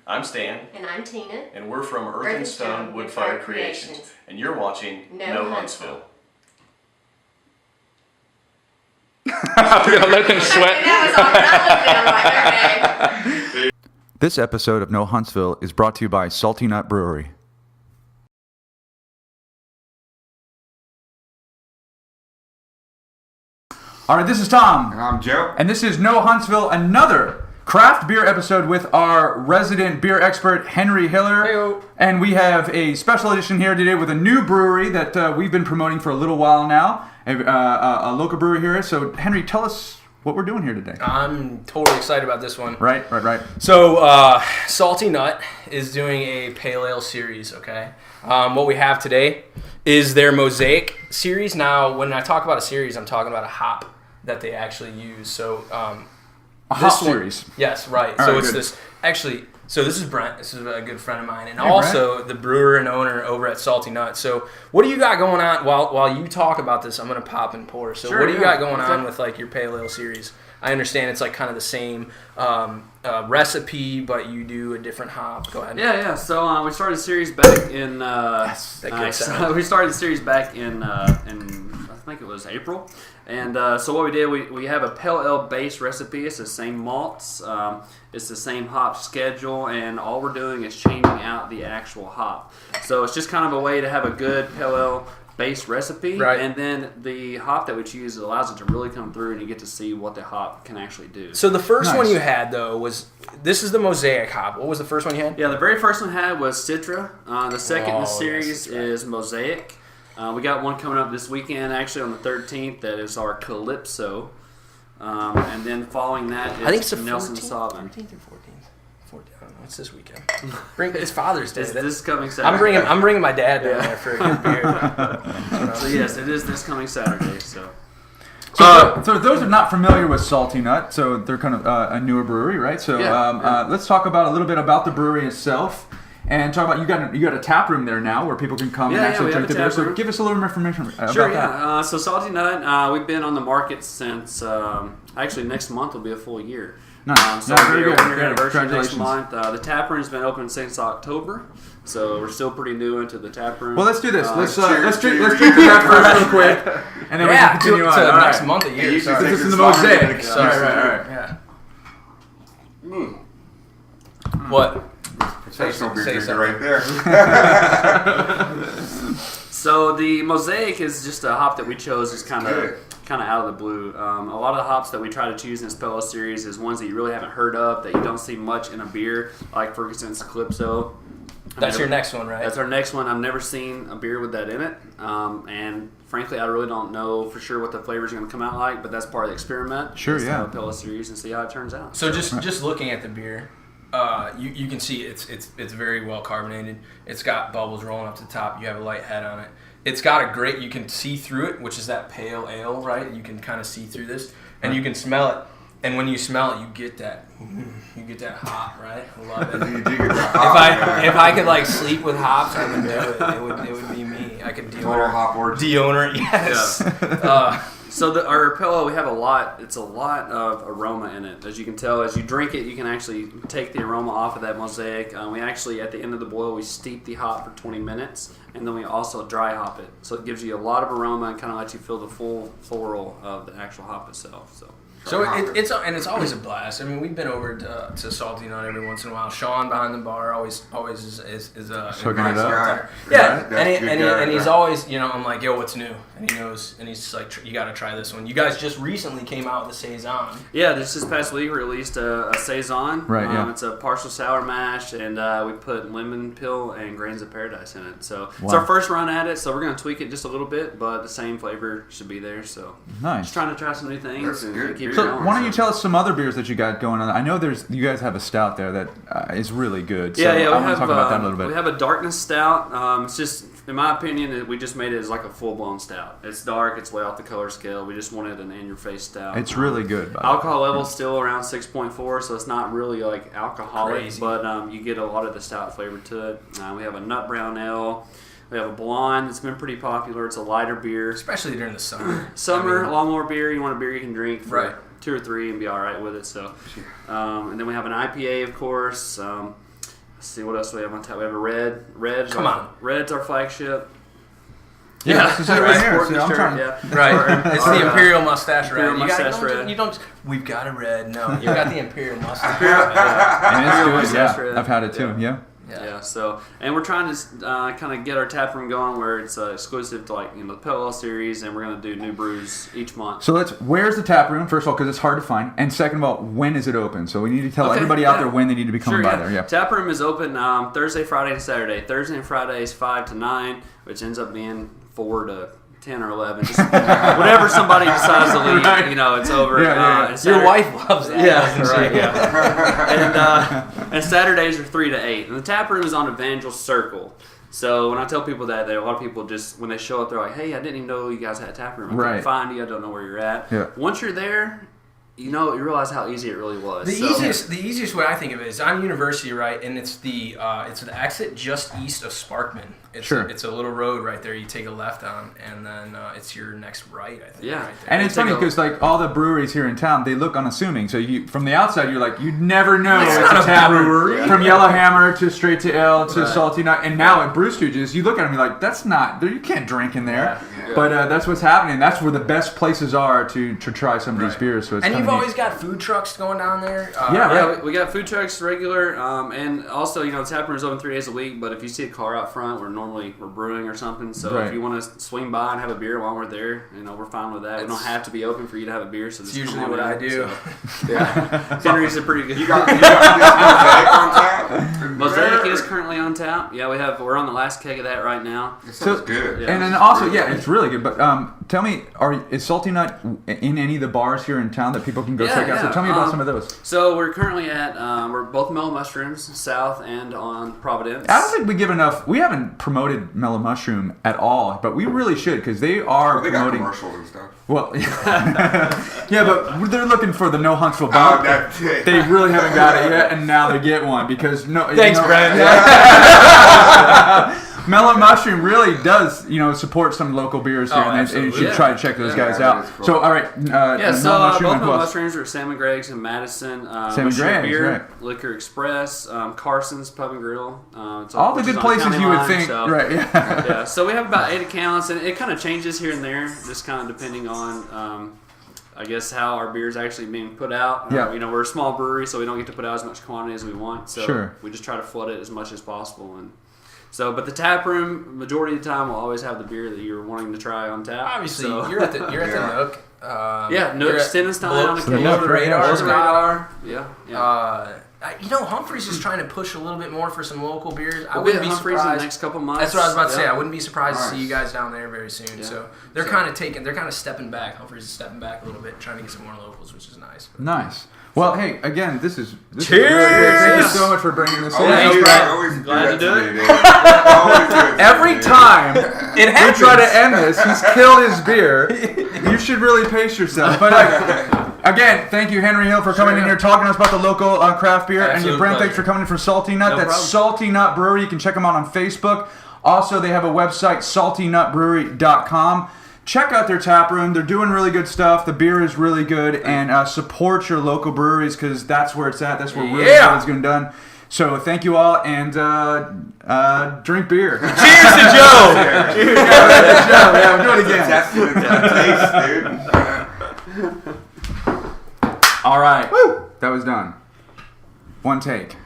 I'm Stan. And I'm Tina. And we're from Earth and Stone Wood-Fired Creations. And you're watching No Huntsville. I'm going to let them sweat. This episode of No Huntsville is brought to you by Salty Nut Brewery. All right, this is Tom. And I'm Joe. And this is No Huntsville, another craft beer episode with our resident beer expert, Henry Hiller. Hey-o. And we have a special edition here today with a new brewery that we've been promoting for a little while now, a local brewery here. So, Henry, tell us what we're doing here today. I'm totally excited about this one. Right. So, Salty Nut is doing a pale ale series, okay? What we have today is their Mosaic series. Now, when I talk about a series, I'm talking about a hop that they actually use. So, a hop series. Yes, right. All so right, it's good. this. Actually, so this is Brent. This is a good friend of mine, and Hey, also Brent. the brewer and owner over at Salty Nut. So, what do you got going on while you talk about this? I'm gonna pop and pour. So, Sure, what do you yeah. got going on with like your pale ale series? I understand it's like kind of the same recipe, but you do a different hop. Go ahead. Yeah. So we started the series back in. That good sound. We started the series back in I think it was April, and so what we did, we have a pale ale base recipe. It's the same malts, it's the same hop schedule, and all we're doing is changing out the actual hop. So it's just kind of a way to have a good pale ale base recipe, Right. And then the hop that we choose allows it to really come through, and you get to see what the hop can actually do. So the first Nice. one you had though this is the Mosaic hop. What was the first one you had? Yeah, the very first one I had was Citra. The second in the Oh, series yes, that's right. is Mosaic. We got one coming up this weekend, actually on the 13th. That is our Calypso. And then following that is I think it's the Nelson 14th, Sauvin. 13th or 14th. I don't know. It's this weekend. It's Father's Day. It's this coming Saturday. I'm bringing my dad down Yeah. there for a good beer. So yes, it is this coming Saturday. So So those are not familiar with Salty Nut, so they're kind of a newer brewery, right? So Yeah. let's talk about a little bit about the brewery itself, and talk about you got a tap room there now where people can come and Yeah, actually we have drink a the beer. tap So room. give us a little more information about sure, that. yeah. So Salty Nut, we've been on the market since actually next month will be a full year. Nice. So No, it'll very be our good. 1-year Good. anniversary next Congratulations. month. The tap room's been open since October, so we're still pretty new into the tap room. Well, let's do this. Let's cheers, drink cheers. to that first real quick, and then we can continue on. All next right. month a year. This Sorry. is the Mosaic. Sorry. Right. Yeah. What? Professional beer Say drinker something. right there. So the Mosaic is just a hop that we chose just kind Good. of out of the blue. A lot of the hops that we try to choose in this pale ale series is ones that you really haven't heard of, that you don't see much in a beer, like for instance Calypso. That's your next one, right? That's our next one. I've never seen a beer with that in it, and frankly, I really don't know for sure what the flavors are going to come out like. But that's part of the experiment. Sure, is to yeah. have a pale ale series and see how it turns out. So just looking at the beer, you can see it's very well carbonated. It's got bubbles rolling up to the top. You have a light head on it. It's got a great. You can see through it, which is that pale ale, right? You can kind of see through this, and you can smell it. And when you smell it, you get that hop, right? I love it. You do get the hop, If I could like sleep with hops, I would do it. It would be me. I could total hop orgy. deodorant. Yes. So our pale ale, we have a lot. It's a lot of aroma in it. As you can tell, as you drink it, you can actually take the aroma off of that Mosaic. We actually, at the end of the boil, we steep the hop for 20 minutes, and then we also dry hop it. So it gives you a lot of aroma and kind of lets you feel the full floral of the actual hop itself. So it's always a blast. I mean, we've been over to Salty Nut every once in a while. Sean behind the bar always is Hooking it up. Yeah, That's a good guy. and he's always, I'm like, yo, what's new? And he knows, and he's like, you got to try this one. You guys just recently came out with the Saison. Yeah, this past week we released a Saison. Right, yeah. It's a partial sour mash, and we put lemon peel and grains of paradise in it. So it's Wow. our first run at it, so we're going to tweak it just a little bit, but the same flavor should be there. So Nice. just trying to try some new things That's and good. keep it So going. why don't you tell us some other beers that you got going on? I know you guys have a stout there that is really good. So Yeah, I we want to have talk about that a little bit. we have a darkness stout. It's just, in my opinion, we just made it as like a full blown stout. It's dark. It's way off the color scale. We just wanted an in your face stout. It's really good. By the way. Alcohol level's still around 6.4, so it's not really like alcoholic, Crazy. but you get a lot of the stout flavor to it. We have a nut brown ale. We have a blonde that's been pretty popular. It's a lighter beer. Especially during the summer. Summer, a lot more beer. You want a beer you can drink for Right. 2 or 3 and be all right with it. So, and then we have an IPA, of course. Let's see what else do we have on tap. We have a red. Red's our flagship. Yeah, this is it right here. Sporting See, I'm shirt, trying. yeah. Right. It's the Imperial Mustache Red. Imperial Mustache Red. You don't. We've got a red. No, you got the Imperial Mustache And it's Imperial good. Mustache Yeah, Red. I've had it too. Yeah. Yeah. So, and we're trying to kind of get our tap room going where it's exclusive to the Pale Ale series, and we're going to do new brews each month. So where's the tap room? First of all, because it's hard to find, and second of all, when is it open? So we need to tell everybody out there when they need to be coming by there. Yeah. Tap room is open Thursday, Friday, and Saturday. Thursday and Friday is 5 to 9, which ends up being 4 to 10 or 11, just whatever somebody decides to leave, it's over. And Your wife loves that. Yeah, right. Yeah. And Saturdays are 3 to 8, and the tap room is on Evangel Circle. So when I tell people that, a lot of people just when they show up, they're like, "Hey, I didn't even know you guys had a tap room. I couldn't find you. I don't know where you're at." Yeah. Once you're there, you realize how easy it really was. The easiest way I think of it is I'm University, right, and it's the exit just east of Sparkman. It's a little road right there. You take a left on, and then it's your next right. I think. Yeah, right there. And it's funny because all the breweries here in town, they look unassuming. So from the outside, you're like, you'd never know it's a tap brewery. From Yellowhammer to Straight to Ale to Salty Nut, and now at Brew Stooges, you look at them, you're like, that's not. You can't drink in there. Yeah. But that's what's happening. That's where the best places are to try some of these beers. So it's and you've neat. always got food trucks going down there. We got food trucks regular, and also the tap room is open 3 days a week. But if you see a car out front, we're brewing or something. So if you want to swing by and have a beer while we're there, we're fine with that. We don't have to be open for you to have a beer. So it's usually what I do. So, Henry's a pretty good. You got Mosaic on tap? Mosaic is currently on tap. Yeah, we're on the last keg of that right now. It sounds good. Yeah. And then also, it's really good. But tell me, is Salty Nut in any of the bars here in town that people can go check out? So tell me about some of those. So we're currently at we're both Mellow Mushrooms, South and on Providence. I don't think we give enough. We haven't promoted Mellow Mushroom at all, but we really should because they are They promoting. got commercials and stuff. Well, yeah, but they're looking for the no Huntsville bump. That's it. They really haven't got it yet, and now they get one because Thanks, Brent. Mellow Mushroom really does, support some local beers here, and you should try to check those guys out. Cool. So, all right, both Mellow Mushrooms are Sam and Greg's in Madison. Sam and Greg's, Beer, right. Liquor Express, Carson's Pub and Grill. All the good places you would think, right? Yeah. So we have about 8 accounts, and it kind of changes here and there, just kind of depending on. I guess how our beer is actually being put out. We're a small brewery, so we don't get to put out as much quantity as we want. So we just try to flood it as much as possible. But the tap room, majority of the time, will always have the beer that you're wanting to try on tap. Obviously, so, you're at the Nook. Nook's Tennistein on occasion. Below the radar. Yeah. Humphreys is trying to push a little bit more for some local beers. I We'll wouldn't be be Humphreys in surprised. the next couple months. That's what I was about to say. Yeah. I wouldn't be surprised to see Nice. you guys down there very soon. Yeah. So they're kind of stepping back. Humphreys is stepping back a little bit, trying to get some more locals, which is nice. Nice. Well, hey, again, this is Cheers! really good. Thank you so much for bringing this in. Thanks, Brett. Glad to do it. Every time we try to end this, he's killed his beer. You should really pace yourself. But again, thank you, Henry Hill, for coming in here talking to us about the local craft beer. Absolute and Brent, pleasure. thanks for coming in from Salty Nut. No That's problem. Salty Nut Brewery. You can check them out on Facebook. Also, they have a website, saltynutbrewery.com. Check out their tap room. They're doing really good stuff. The beer is really good. And support your local breweries because that's where it's at. That's where really good is getting done. So thank you all, and drink beer. Cheers to Joe! Cheers. Yeah, we'll do it again. Taste, dude. All right. That was done. One take.